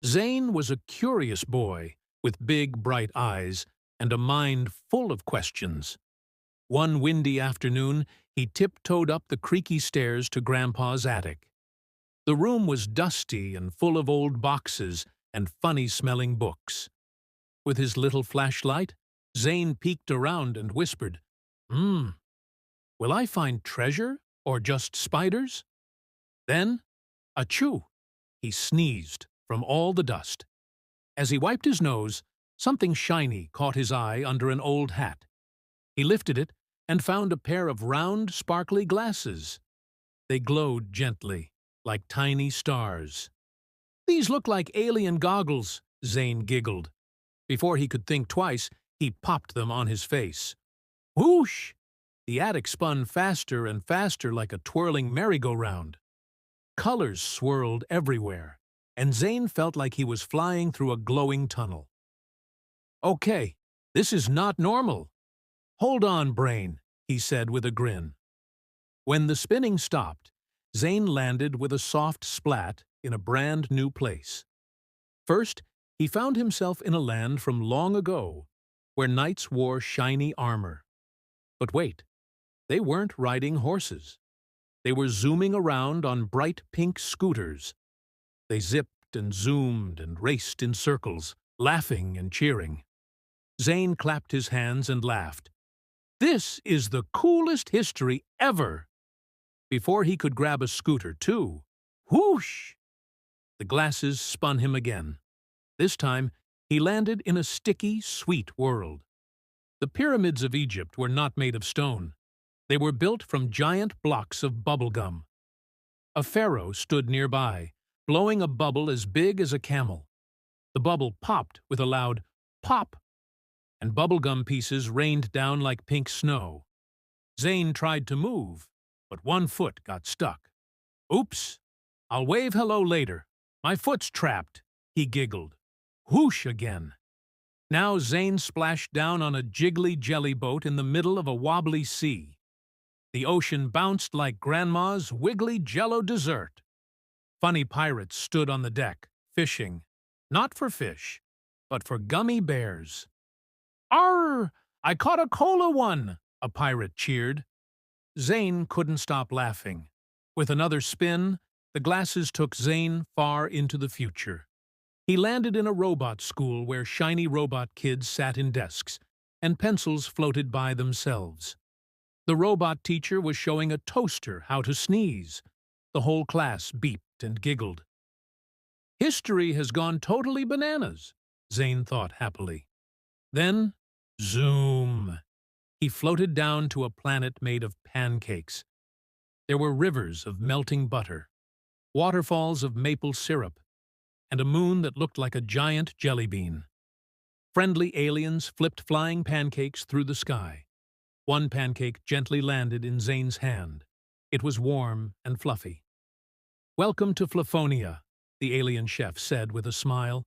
Zayn was a curious boy with big, bright eyes and a mind full of questions. One windy afternoon, he tiptoed up the creaky stairs to Grandpa's attic. The room was dusty and full of old boxes and funny-smelling books. With his little flashlight, Zayn peeked around and whispered, "Hmm, will I find treasure or just spiders?" Then, achoo! He sneezed from all the dust. As he wiped his nose, something shiny caught his eye under an old hat. He lifted it and found a pair of round, sparkly glasses. They glowed gently, like tiny stars. "These look like alien goggles," Zayn giggled. Before he could think twice, he popped them on his face. Whoosh! The attic spun faster and faster like a twirling merry-go-round. Colors swirled everywhere, and Zayn felt like he was flying through a glowing tunnel. "Okay, this is not normal. Hold on, brain," he said with a grin. When the spinning stopped, Zayn landed with a soft splat in a brand new place. First, he found himself in a land from long ago, where knights wore shiny armor. But wait, they weren't riding horses. They were zooming around on bright pink scooters. They zipped and zoomed and raced in circles, laughing and cheering. Zayn clapped his hands and laughed. "This is the coolest history ever!" Before he could grab a scooter, too, whoosh! The glasses spun him again. This time, he landed in a sticky, sweet world. The pyramids of Egypt were not made of stone. They were built from giant blocks of bubble gum. A pharaoh stood nearby, blowing a bubble as big as a camel. The bubble popped with a loud pop, and bubblegum pieces rained down like pink snow. Zayn tried to move, but one foot got stuck. "Oops, I'll wave hello later. My foot's trapped," he giggled. Whoosh again. Now Zayn splashed down on a jiggly jelly boat in the middle of a wobbly sea. The ocean bounced like Grandma's wiggly jello dessert. Funny pirates stood on the deck, fishing, not for fish, but for gummy bears. "Arr! I caught a cola one!" a pirate cheered. Zayn couldn't stop laughing. With another spin, the glasses took Zayn far into the future. He landed in a robot school where shiny robot kids sat in desks, and pencils floated by themselves. The robot teacher was showing a toaster how to sneeze. The whole class beeped and giggled. "History has gone totally bananas," Zayn thought happily. Then, zoom! He floated down to a planet made of pancakes. There were rivers of melting butter, waterfalls of maple syrup, and a moon that looked like a giant jellybean. Friendly aliens flipped flying pancakes through the sky. One pancake gently landed in Zayn's hand. It was warm and fluffy. "Welcome to Flaphonia," the alien chef said with a smile.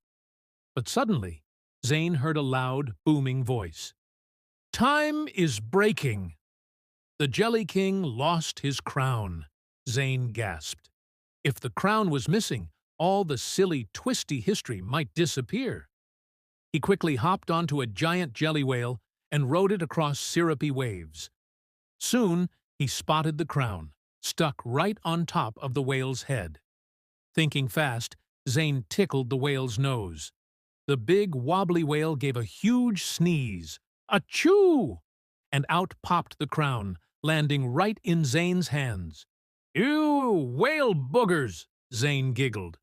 But suddenly, Zayn heard a loud, booming voice. "Time is breaking!" "The Jelly King lost his crown," Zayn gasped. If the crown was missing, all the silly, twisty history might disappear. He quickly hopped onto a giant jelly whale and rode it across syrupy waves. Soon, he spotted the crown, stuck right on top of the whale's head. Thinking fast, Zayn tickled the whale's nose. The big, wobbly whale gave a huge sneeze. Achoo! And out popped the crown, landing right in Zayn's hands. "Ew, whale boogers!" Zayn giggled.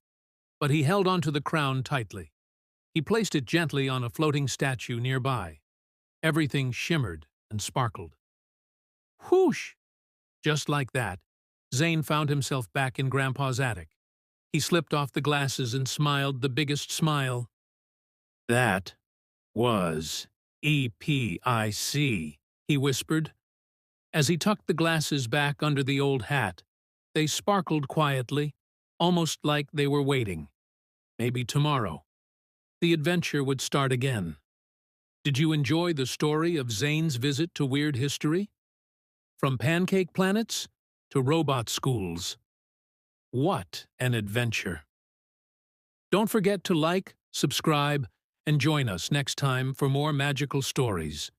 But he held onto the crown tightly. He placed it gently on a floating statue nearby. Everything shimmered and sparkled. Whoosh! Just like that, Zayn found himself back in Grandpa's attic. He slipped off the glasses and smiled the biggest smile. "That was EPIC," he whispered. As he tucked the glasses back under the old hat, they sparkled quietly, almost like they were waiting. Maybe tomorrow, the adventure would start again. Did you enjoy the story of Zayn's visit to weird history? From pancake planets to robot schools. What an adventure! Don't forget to like, subscribe, and join us next time for more magical stories.